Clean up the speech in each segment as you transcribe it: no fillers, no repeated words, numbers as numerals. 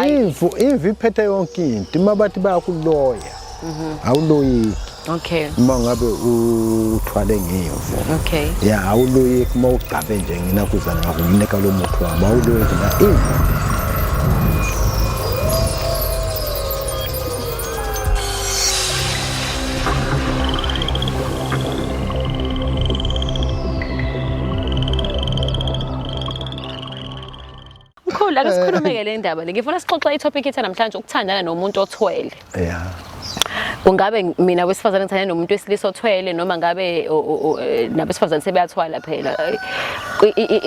imvu iphethe yonke into mabathi bayakuloya awuloyiki okay uma ngabe uthwale ngemvu okay ya awuloyiki uma ugcabe nje nginakuzana ngakunika lo muntu wabo awuloyiki la imvu Ake sikhulume le ndaba le ngifuna sixoxe itopic ethu namhlanje ukuthandana nomuntu othwele. Yeah. Kungabe mina wesifazane ngithandana nomuntu wesilisa othwele noma ngabe nabesifazane sebeyathwala phela.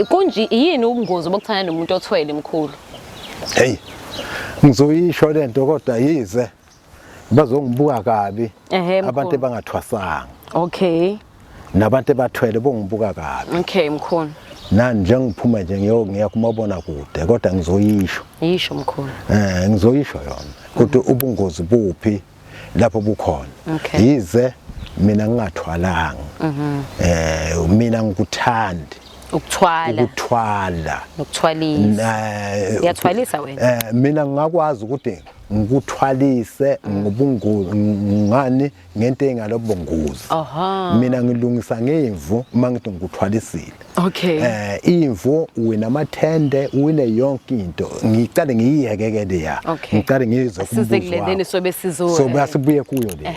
Kunje yini ubungozi bokuthandana nomuntu othwele mkhulu? Hey. Ngizoyisho lento kodwa yize bazongibuka kabi abantu abangathwasanga. Okay. Nabantu abathwele bongibuka kabi. Okay mkhulu. Nani njengiphuma nje ngiya kumabona kude kodwa ngizoyisho. Yisho mkhulu. Ngizoyisho yona. Kodwa ubungozi buphi lapho bukhona. Yize mina ngingathwalanga. Mina ngikuthandi. Ukuthwala. Nokuthwalisa. Uyathwalisa wena? Mina ngakwazi ukuthi ngikuthwalise ngobungozi ngani ngento engalobungozi. Mina ngilungisa ngemvu mangithi ngikuthwalisile. Okay. Imvu winamathende wine yonke into ngicale ngiyiyekeke leya. Ngicale ngizwe kumbuzo. Sizekulendeni sobe sizo. Sobe asibuye kuyo le.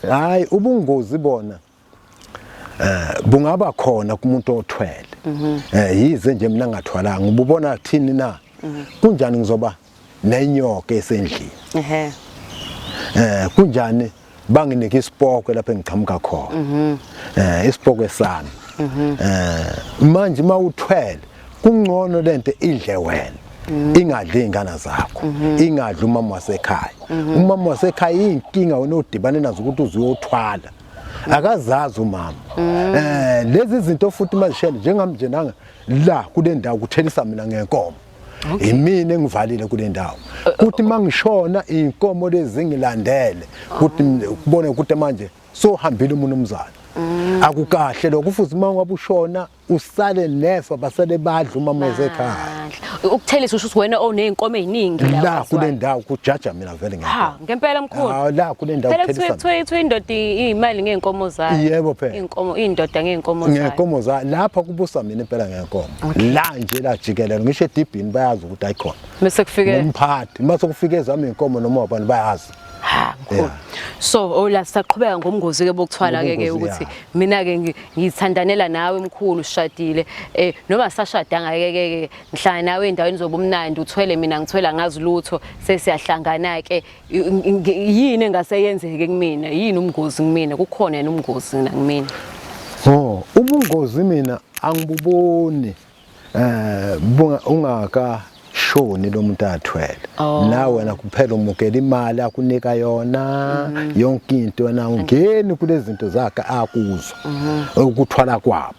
Hayi ubungozi bona bungaba khona kumuntu othwele. Yize nje mina ngathwalanga ngibubona thini na kunjani ngizoba nenyoka esendlini. Kunjani banginike isipoko lapha engiqhamuka khona. Isipoko sami. Manje mawuthwele kungcono lento idle wena. Ingadli ingane zakho. Ingadli umama wasekhaya. Umama wasekhaya inkinga wena odibane nazo ukuthi uzoyothwala. Akazazi umama. Lezi zinto futhi mazishele njengami nje nanga la kule ndawo kuthelisa mina ngenkomo. Imina engivalile kule ndawo. Kuthi mangishona inkomo lezi ngilandele kuthi kubone ukuthi manje sohambile umuntu umzana. Akukahle lokho futhi mangabe ushona usale nefa basale badla umama ezekhaya. Ukuthelisa usho wena oneinkomo eziningi la kule ndawo kujaja mina vele ngeke. Ngempela mkhulu. La kule ndawo kuthelisa. Phela indoda imali ngeenkomo zayo. Yebo phela. Indoda ngeenkomo zayo. Ngeenkomo zayo lapha kubusa mina impela ngeenkomo. La nje la jikelelo ngisho edibhini bayazi ukuthi ayikhona. Bese kufike umphathi mase kufike ezami inkomo noma abantu bayazi. Mkhulu. So la saqhubeka ngomngozi ke bokuthwala ke ukuthi mina ke ngithandanela nawe mkhulu ushadile noma sashadanga ke ngihlala nawe endaweni zobumnandi uthwele mina ngithwela ngazi lutho sesiyahlangana ke yini engaseyenzeke kumina yini umngozi kumina kukhona yena umngozi nakimina. Ubungozi mina angibuboni ungaka shoni lo muntu athwele nawe wena kuphela umukela imali akunika yona yonke into wena ungeni kulezi zinto zakhe akuzwa ukuthwala kwabo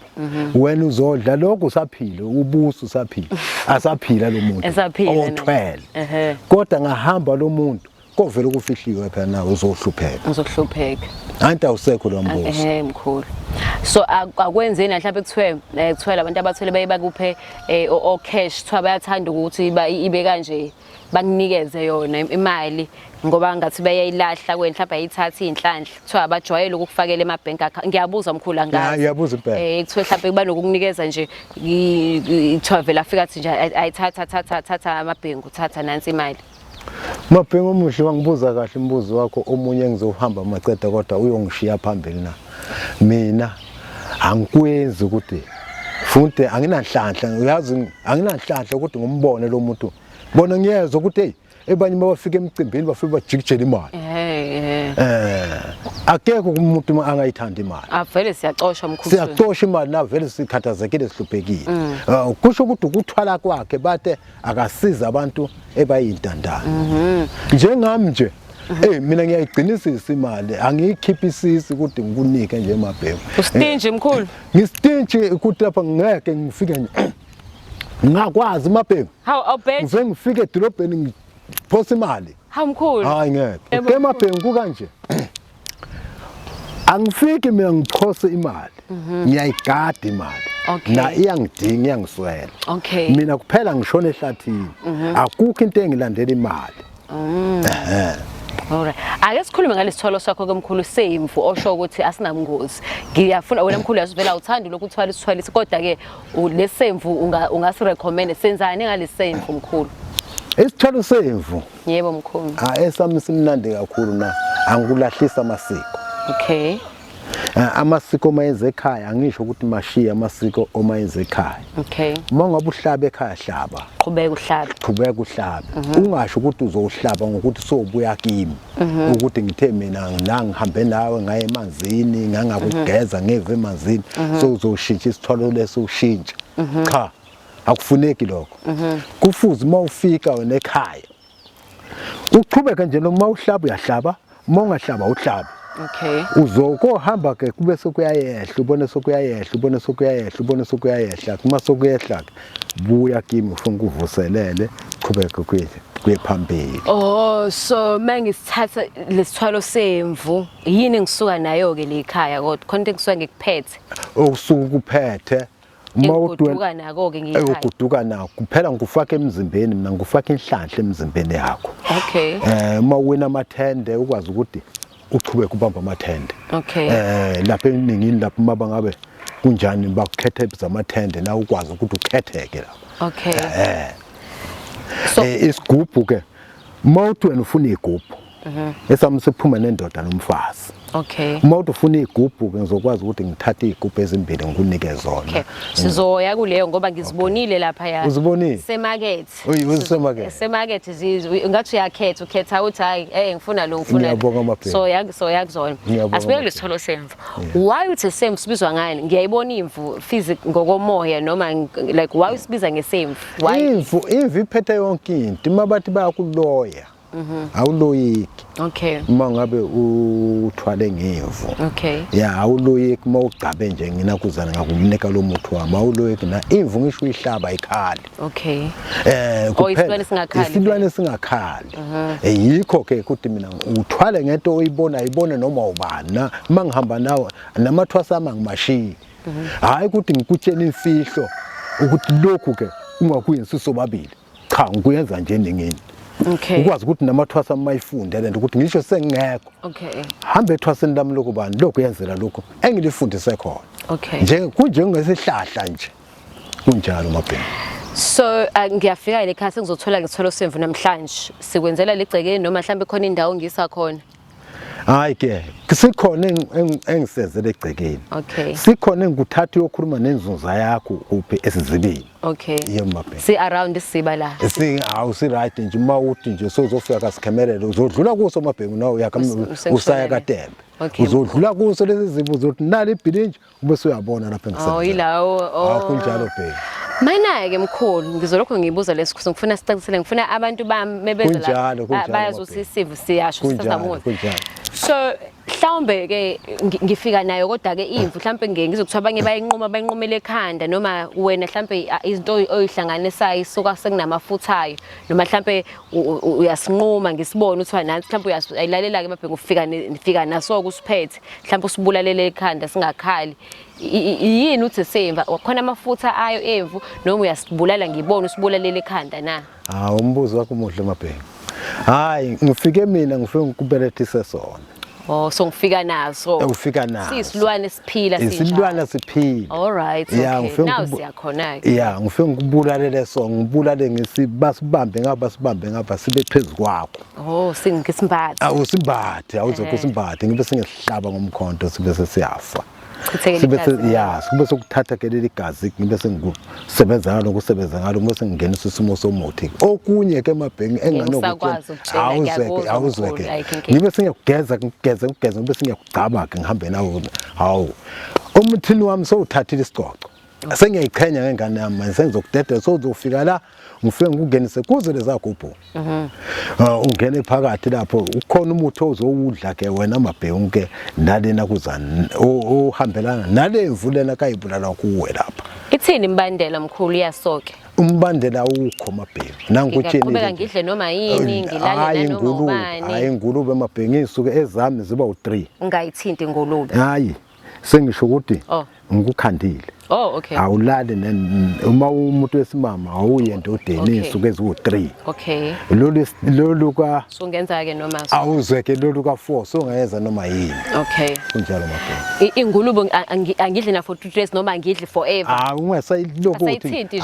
wena uzodla lokho usaphile ubuso usaphila asaphila lo muntu othwele kodwa ngahamba lo muntu kovela ukufihliwe phela nawe uzohlupheka anti awusekho lo mbuzo mkhulu. So akwenzeni mhlawumbe kuthwele abantu abathwele baye bakuphe o cash kuthiwa bayathanda ukuthi ibe kanje bakunikeze yona imali ngoba ngathi bayayilahla kwena mhlawumbe ayithatha inhlanhla kuthiwa abajwayele ukufakela ema-bank account. Ngiyabuza mkhulu angazi. Ngiyabuza impela. Kuthiwa mhlawumbe kuba nokukunikeza nje kuthiwa vele afika athi nje ayithatha amabhengu uthatha nansi imali. Mabhengu omuhle wangibuza kahle umbuzo wakho omunye engizohamba maceda kodwa uyongishiya phambili na. Mina angikwenzi ukuthi futhi anginanhlanhla uyazi anginanhlanhla ukuthi ngombone lo muntu bona ngiyezwa ukuthi hey ebanye bafika emcimbini bafike bajikijela imali akekho umuntu angayithanda imali vele siyacosha mkhulu siyacosha imali na vele sikhathazekile sihluphekile kusho ukuthi ukuthwala kwakhe bathe akasiza abantu ebayintandane njengami nje mina ngiyayigcinisisa imali angiyikhipisisi ukuthi ngikunike nje emabhengu ustinji mkhulu ngistinji ukuthi lapha ngeke ngifike nje ngakwazi emabhengu ngize ngifike edolobheni ngiphosa imali mkhulu hayi ngeke emabhengu kanje angifiki mina ngiphose imali ngiyayigada imali Okay. Na iyangidinga iyangiswela. Okay. Mina kuphela ngishona ehlathini. Akukho into engilandela imali. Alright. Ake sikhulume ngalesithwalo sakho kamkhulu semvu osho ukuthi asinabungozi. Ngiyafuna wena mkhulu uyasivela uthanda lokhu uthwala isithwalisi kodwa ke lesemvu ungasi recommend senzani ngalesemvu mkhulu? Isithwalo semvu. Yebo mkhulu. Esami simnandi kakhulu na angikulahlisa amasiko. Okay. Amasiko mayenze ekhaya angisho ukuthi mashiya amasiko omayenze ekhaya. Okay. Uma ngabe uhlaba ekhaya hlaba. Qhubeka uhlabe. Qhubeka uhlabe. Ungasho ukuthi uzohlaba ngokuthi sobuya kimi. Ukuthi ngithe mina nangihambe nawe ngaye emanzini ngangakugeza ngeve emanzini so uzoshintsha isithwalo leso ushintsha. Cha. Akufuneki lokho. Kufuze uma ufika wena ekhaya. Uqhubeka nje noma uhlaba uyahlaba, uma ungahlaba uhlaba. Okay. Uzokohamba ke kube sokuyayehla ubone sokuyayehla ubone sokuyayehla ubone sokuyayehla kuma sokuyehla buya kimi ufuna ukuvuselele qhubeka kuye phambili. Oh, so mangisithatha lesithwalo semvu yini ngisuka nayo ke lekhaya kodwa konke ngisuka ngikuphethe. Usuku kuphethe uma uduka nako ke ngiyikhaya. Uduka nako kuphela ngikufaka emzimbeni mina ngikufaka inhlanhla emzimbeni yakho. Okay. Uma wena amathende ukwazi ukuthi uchubeka ubamba amathende. Okay. Lapha eningini lapha uma bangabe kunjani bakukhethe zamathende na ukwazi ukuthi ukhetheke lapha. Okay. So isigubhu ke mawuthi wena ufuna igubhu. Esami siphuma nendoda nomfazi. Okay. Uma ufuna igubhu ke ngizokwazi ukuthi ngithathe igubhu ezimbili ngikunike zona. Okay. Sizoya kuleyo ngoba ngizibonile lapha ya. Uzibonile? Semarket. Uyisemarket. Semarket ngathi uyakhetha ukhetha uthi hayi ngifuna lo ngifuna. Ngiyabonga amaphela. So yakuzona. Asibeke lesitholo semvu. Why uthi semvu sibizwa ngani? Ngiyayibona imvu physic ngokomoya noma like why usibiza ngesemvu? Why? Imvu iphethe yonke into. Mabathi bayakuloya. Awuloyiki. Okay. Uma ngabe uthwale ngemvu. Okay. Yeah, awuloyiki uma ugcabe nje nginakuzana ngakunika lo muthi wami. Awuloyiki na imvu ngisho uyihlaba ikhali. Okay. Kuphela isilwane singakhali. Yikho ke ukuthi mina uthwale ngento oyibona noma ubani uma ngihamba nawe namathwasa ama ngimashiya. Hayi ukuthi ngikutshela imfihlo ukuthi lokhu ke ungakuyinsi sobabili. Cha ngikuyenza nje ningini. Okay. Ukwazi ukuthi namathwasa mayifunde lento ukuthi ngisho sengingekho. Okay. Hambe ethwaseni lami lokubani lokho yenzela lokho engilifundise khona. Okay. Njengesihlahla nje. Kunjalo mabheni. So ngiyafika lekhaya sengizothola ngitholo semvu namhlanje sikwenzela legcekeni noma mhlambe khona indawo ngisa khona. Hayi ke sikhona engisezele egcekeni. Okay. Sikhona engikuthatha uyokhuluma nenzunza yakho kuphi esizibini. Okay. Yebo mabheni. Si around isiba la. Si right nje uma uthi nje sozofika kasikhemelele uzodlula kuso mabheni nawe usaya kaTembe. Uzodlula kuso lezi zibu uzothi nali ibhilinje ubese uyabona lapha engisebenza. Oh yilawo. Akunjalo bheni. Mina ke mkhulu ngizolokho ngibuza lesikhuzo ngifuna sicacisele ngifuna abantu bami mebeza la bayazi ukuthi isivu siyasho sisazamona. So mhlawumbe ke ngifika nayo kodwa ke imvu mhlawumbe ngizokuthiwa abanye bayinqumela ekhanda noma wena mhlawumbe izinto oyihlanganisayo isuka sekunamafuthayo noma mhlawumbe uyasinquma ngisibone uthi nansi mhlawumbe uyayilalela ke mabhengu nifika naso kusiphethe mhlawumbe usibulalele ekhanda singakhali yini uthi semva khona amafutha ayo emvu noma uyasibulala ngibone usibulalele ekhanda na? Umbuzo wakho muhle mabhengu. Hayi ngifike mina ngifike ngikubelethise sona. Oh so ngifika naso. Ufika naso. Sisilwane siphila sinjalo. Isilwane siphila. All right. Okay. Now siyakhona ke. Yeah, ngifike ngikubulalele so ngibulale ngesibasibambe ngapha sibe phezulu kwakho. Oh singisimbathe. Awusimbathe awuzokusimbathe ngibe singehlaba ngomkhonto sibe sesiyafa. Kube sokuthatha ke leli gazi ngibe sengikusebenza ngalo kusebenza ngalo bese ngingenisa isimo somuthi okunye ke mabhengi enganokuthi awuzweke ngibe sengiyageza ngibe sengiyagcaba ke ngihambe nawo hawu umuthini wami sowuthathile isicoco sengiyayichenya ngengane yami manje sengizokudedela sozofika la ngifike ngikungenise kuze lezagubhu ungene phakathi lapho ukhona umuthi ozowudla ke wena mabhengu ke nalena kuzana ohambelana nalemvu lena kayibulala kuwe lapha. Ithini imbandela mkhulu yasoke? Umbandela ukho mabhengu nangikutsheni ngiyaqhubeka ngidle noma yini ngilale noma ubani. Hayi ingulube mabhengu isuke ezami ziba u3. Ungayithinti ingulube. Hayi sengisho ukuthi ngikukhandile. Oh, okay. Awulali uma umuntu wesimama awuyento udeni suke eziwu3. Okay. Lolu ka sungenza ke noma awuzeke lolu ka4 songayeza noma yini. Okay. Kunjalo mabheka. Ingulube angidli na for 2 days noma ngidli forever. Ungasayilokhuthi.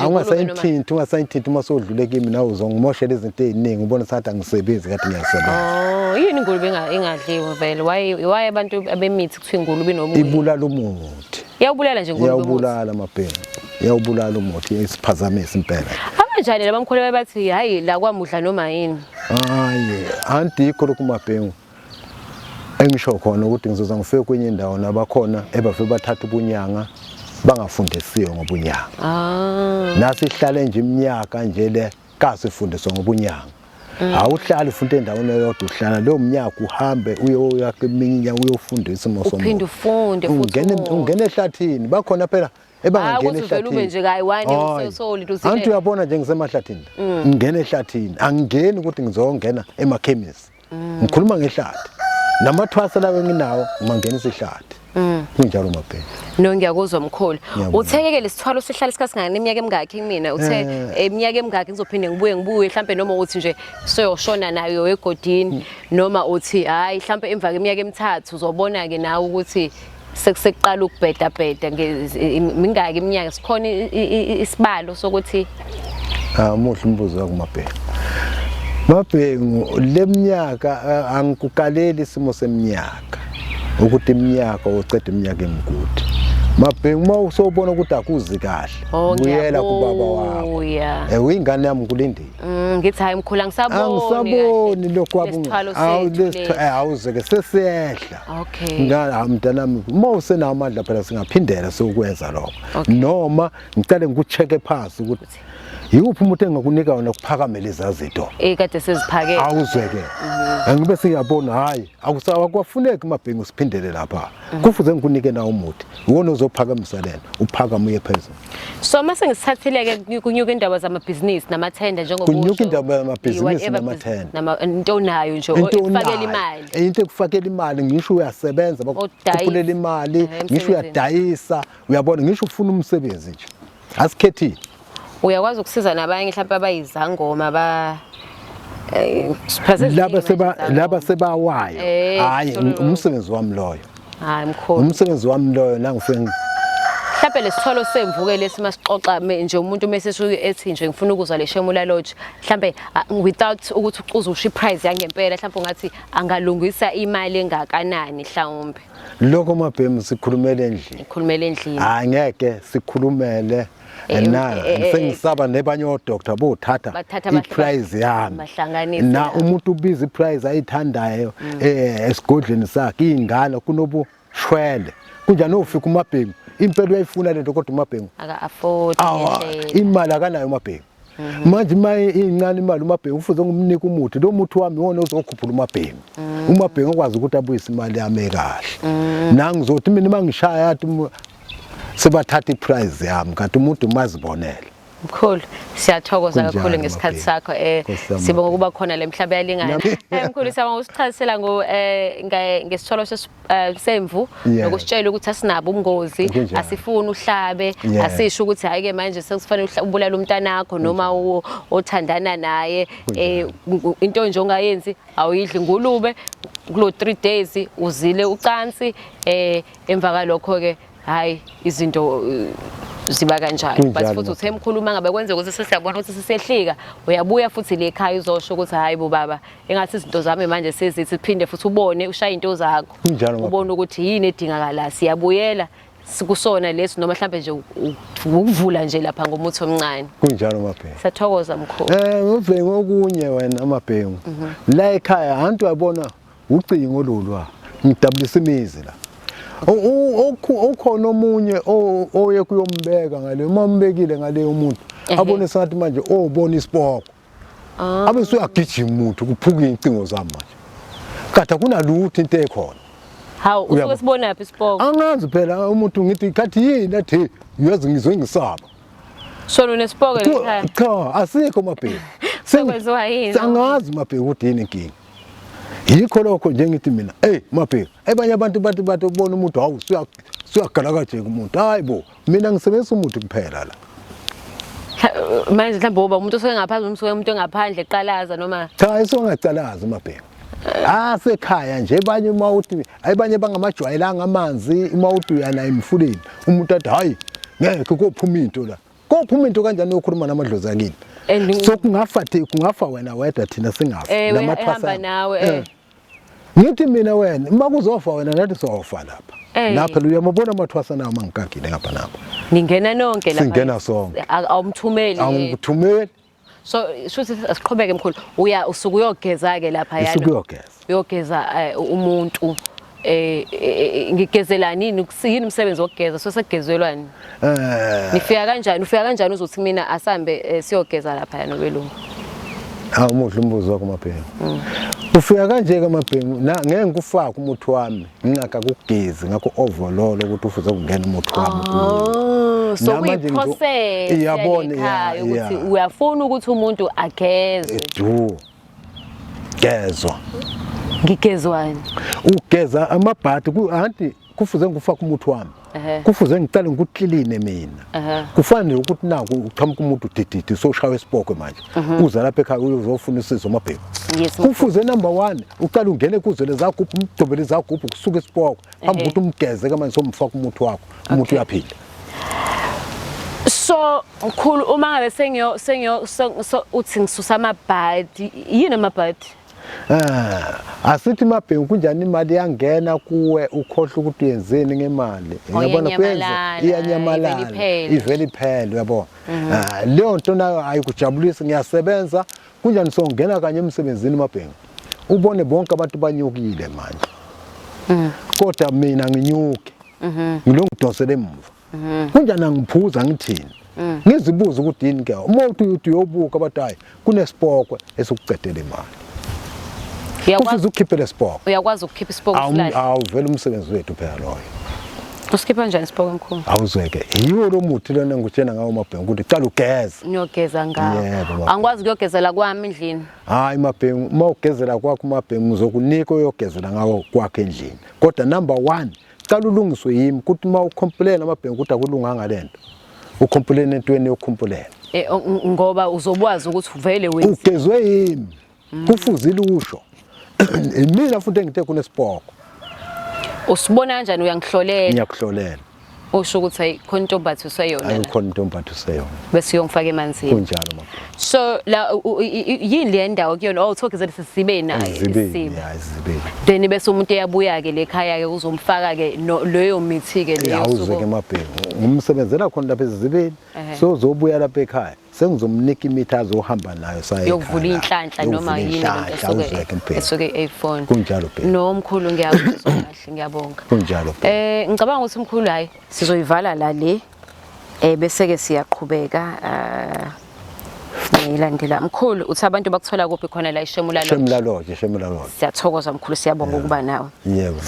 Ungasayithinti uma sodlule kimi nawe uzongimoshela izinto eziningi ubona sathi angisebenzi kade ngiyasebenza. Oh, yini ingulube engadliwe vele? Why abantu abemithi kuthiwa ingulube inomuthi? Ibulala umuthi. Iyawubulala nje ingulube. Iyawubulala mabheka. Iyawubulala umuthi isiphazamisa impela. Abanjani labamkhulu bathi hayi la kwamudla noma yini? Hayi, antikho lokumabhengu. Engisho khona ukuthi ngizoza ngifike kwenye indawo nabakhona ebafike bathatha ubunyanga bangafundisiwe ngobunyanga. Nasi ihlale nje iminyaka nje le kasifundiswa ngobunyanga. Awuhlali futhi endaweni eyodwa uhlala lo mnyaka uhambe uyoyakeminya uyofundisa mosomo. Uphinde ufunde futhi. Ungene ehlathini bakhona phela ebangangena ehlathini. Ube nje kayi1 usoli uzile. Antu uyabona nje ngisemahlathini. Ngingena ehlathini. Angingeni ukuthi ngizongena emakhemisi. Ngikhuluma ngehlathi. Namathwasa lawo enginawo mangenisa ihlathi. Kunjalo mabheka. No ngiyakuzwa mkhulu. Uthekeke lesithwalo sihlala isikhathi ngani iminyaka emingaki kimina? Uthe iminyaka emingaki ngizophinde ngibuye mhlambe noma uthi nje soyoshona nayo egodini noma uthi hayi mhlambe emva kweminyaka emithathu uzobona ke nawe ukuthi sekuseqala ukubheda mingaki iminyaka sikhona isibalo sokuthi muhle umbuzo wakumabheka. Mabhengu leminyaka angikukaleli isimo seminyaka ukuthi iminyaka ucede iminyaka emigudu. Mabhengu uma usobona ukuthi akuzi kahle buyela kubaba wakho. Uyingane yami kulindile. Ngithi hayi mkhulu angisaboni lokho awuzeke sesehla. Okay. Mntanami uma usenawo amandla phela singaphindela sokwenza lokho. Noma ngicela ngikucheke phansi ukuthi yiphi umuntu engakunika wona ukuphakamela izazito kade seziphakela awuzweke angibe siyabona hayi akusawakufuneki mabhengu siphindele lapha kufuze ngikunike nawo umuthi uwona uzophakamisa lena uphakama uye phezulu. So mase ngisithathile ke kunyuka indaba zamabhizinisi namathenda njengoba kunyuka indaba yamabhizinisi namathenda into nayo nje ukufakela imali into ekufakela imali ngisho uyasebenza bakuphulela imali ngisho uyadayisa uyabona ngisho ufuna umsebenzi nje asikhethile. Uyakwazi ukusiza nabanye mhlawumbe abayizangoma laba sebawayo hayi umsebenzi wami loyo. Hayi mkhulu umsebenzi wami loyo la ngifike mhlawumbe lesithwalo semvuke lesimasiqoqa nje umuntu mase ethi nje ngifuna ukuzwa leshemula lodge mhlawumbe without ukuthi uzusho iprice yangempela mhlawumbe ungathi angalungisa imali engakanani mhlawumbe lokho mabhemu sikhulumele endlini angeke sikhulumele sengisaba nebanye odoctor bothatha iprice yami na umuntu ubiza iprice ayithandayo esigodleni sakhe ingalo kunobushwele kunjani ufika umabhengu impela uyayifuna lento kodwa umabhengu aka afford imali akanayo umabhengu manje maye incane imali umabhengu ufuze ngumnika umuthi lo muthi wami wona uzokhuphula umabhengu umabhengu akwazi ukuthi abuyise imali yami kahle nangizothi mina mangishaya athi sebathatha iprize yami kanti umuntu mazibonela. Mkhulu siyathokoza kakhulu ngesikhathi sakho sibonga ukuba khona le mhlaba yalingana. Mkhulu siyabonga usichazisela ngesithwalo semvu nokusitshela ukuthi asinabo ubungozi asifuni uhlabe asisho ukuthi hayi ke manje sekufanele ubulala umntanakho noma othandana naye into nje ongayenzi awuyidli ingulube kulo 3 days uzile ucansi emva kalokho ke hayi izinto ziba kanjani but futhi uthe emkhuluma ngabe kwenze ukuthi sesiyabona ukuthi sisehlika uyabuya futhi le ekhaya uzosho ukuthi hayi bo baba engathi izinto zami manje sezithi siphinde futhi ubone ushaya into zakho ubone ukuthi yini edingakala siyabuyela sikusona leso noma mhlambe nje ukuvula nje lapha ngomuthi omncane kunjalo mabhengu siyathokoza mkhulu uve ngokunye wena amabhengu la ekhaya abantu yabona ucingo lolwa ngidabulisa imizi la ukhona omunye oye kuyombeka ngale mambekile ngale umuntu abone sathi manje obona isibhoko abe suyagijima umuntu kuphuka incingo zami manje kade kunalutho into ekhona hawu usuke sibona yaphi isibhoko angazi phela umuntu ngithi kathi yini athi uyazi ngizwe ngisaba sona nesibhoko ekhaya cha asikho mabheki sekwenziwa yini angazi mabheki ukuthi yini inkinga yikho lokho nje ngithi mina mabheki abanye abantu bathi ubona umuntu hawu suyagala kanje umuntu hayibo mina ngisebenzisa umuthi kuphela la manje mhlawumbe uba umuntu osengaphandle umsuke umuntu engaphandle eqalaza noma cha isongacalaza mabheka sekhaya nje abanye mawuthi ayibanye bangamajwayelanga amanzi mawuthi uyana emfuleni umuntu athi hayi ngeke kophuma into la kophuma into kanjani yokhuluma namadlozi akini so kungafa wena wedwa thina singafa ehamba nawe ngithi mina wena uma kuzofa wena nathi sofa lapha lapha uyamabona amathwasa nawo mangikagile ngapha napha ningena nonke lapha singena sonke awumthumeli so shuthi asiqhubeke mkhulu usuke uyogeza ke lapha yana uyogeza umuntu ngigezelani yini yini umsebenzi wokugeza so segezelwani ufika kanjani uzothi mina asambe siyogeza lapha yana belungu umuhle umbuzo wakho mabhengu ufika kanje ke mabhengu ngeke ngikufake umuthi wami ngingaka kugezi ngakho overload ukuthi ufuze kungena umuthi wami so kuyiprocess iyabona ukuthi uyafuna ukuthi umuntu ageze gezwa ngigezwani ugeza amabhadi anti kufuze ngifake umuthi wami kufuze ngiqale ngikukline mina kufanele ukuthi naku uqhamuka umuntu udididi soshaya esipokwe manje uza lapha ekhaya uzofuna usizo mabheka kufuze number 1 uqale ungene kuzele zagubhu umdobele zagubhu kusuka esipokwe phambi ukuthi umgeze ke manje somfaka umuthi wakho umuntu uyaphila so mkhulu uma ngabe sengiyo uthi ngisusa amabhadi yini amabhadi asithi mabhengu kunjani imali yangena kuwe ukhohle ukuthi uyenzeni ngemali uyabona kwenza iyanyamalala iveli iphele uyabona leyo nto nayo ayikujabulisi ngiyasebenza kunjani songena kanye emsebenzini mabhengu ubone bonke abantu banyukile manje kodwa mina nginyuke ngilongidonsele emuva kunjani angiphuza ngithini ngizibuza ukuthi yini ke uma uthi uyobuka abathi hayi kunesipokwe esikucedela imali ufuze ukhiphe lesipoko uyakwazi ukukhipha isipoko silahla awuvela umsebenzi wethu phela loyo usikhipha kanjani isipoko emkhulu awuzweke yiwo lo muthi lona ngutshena ngawo mabhengu ukuthi cala ugeze ngiyogeza ngawo angikwazi ukuyogezela kwami endlini hayi mabhengu uma ugezela kwakho mabhengu ngizokunika uyogezela ngawo kwakho endlini kodwa number 1 cala ulungiswe yimi ukuthi uma ucomplain amabhengu ukuthi akulunganga lento ucomplain entweni yokukhumpulena ngoba uzobwazi ukuthi uvele wenze ugezwe yimi kufuzile usho mina futhi engithe kunesipoko usibona kanjani uyangihlolela ngiyakuhlolela usho ukuthi hayi khona intombathi useyona ayikho intombathi useyona bese uyongifaka emanzini kunjalo mama so la yini le ndawo kuyona uthokezele sibe nayo isibeni then bese umuntu eyabuya ke lekhaya ke uzomfaka ke leyo mithi ke leyo awuzeke mabhengu ngumsebenzela khona lapha ezibeni so uzobuya lapha ekhaya sengizomnika imithi azohamba nayo saye yokuvula inhlanhla noma yini esuke ephone kunjalo phela nomkhulu ngiyakuzwa kahle ngiyabonga kunjalo phela ngicabanga ukuthi umkhulu hayi sizoyivala la le bese ke siyaqhubeka ngilandela mkhulu uthi abantu bakuthola kuphi khona la Shemula Lodge Shemula Lodge siyathokoza mkhulu siyabonga ukuba nawe yebo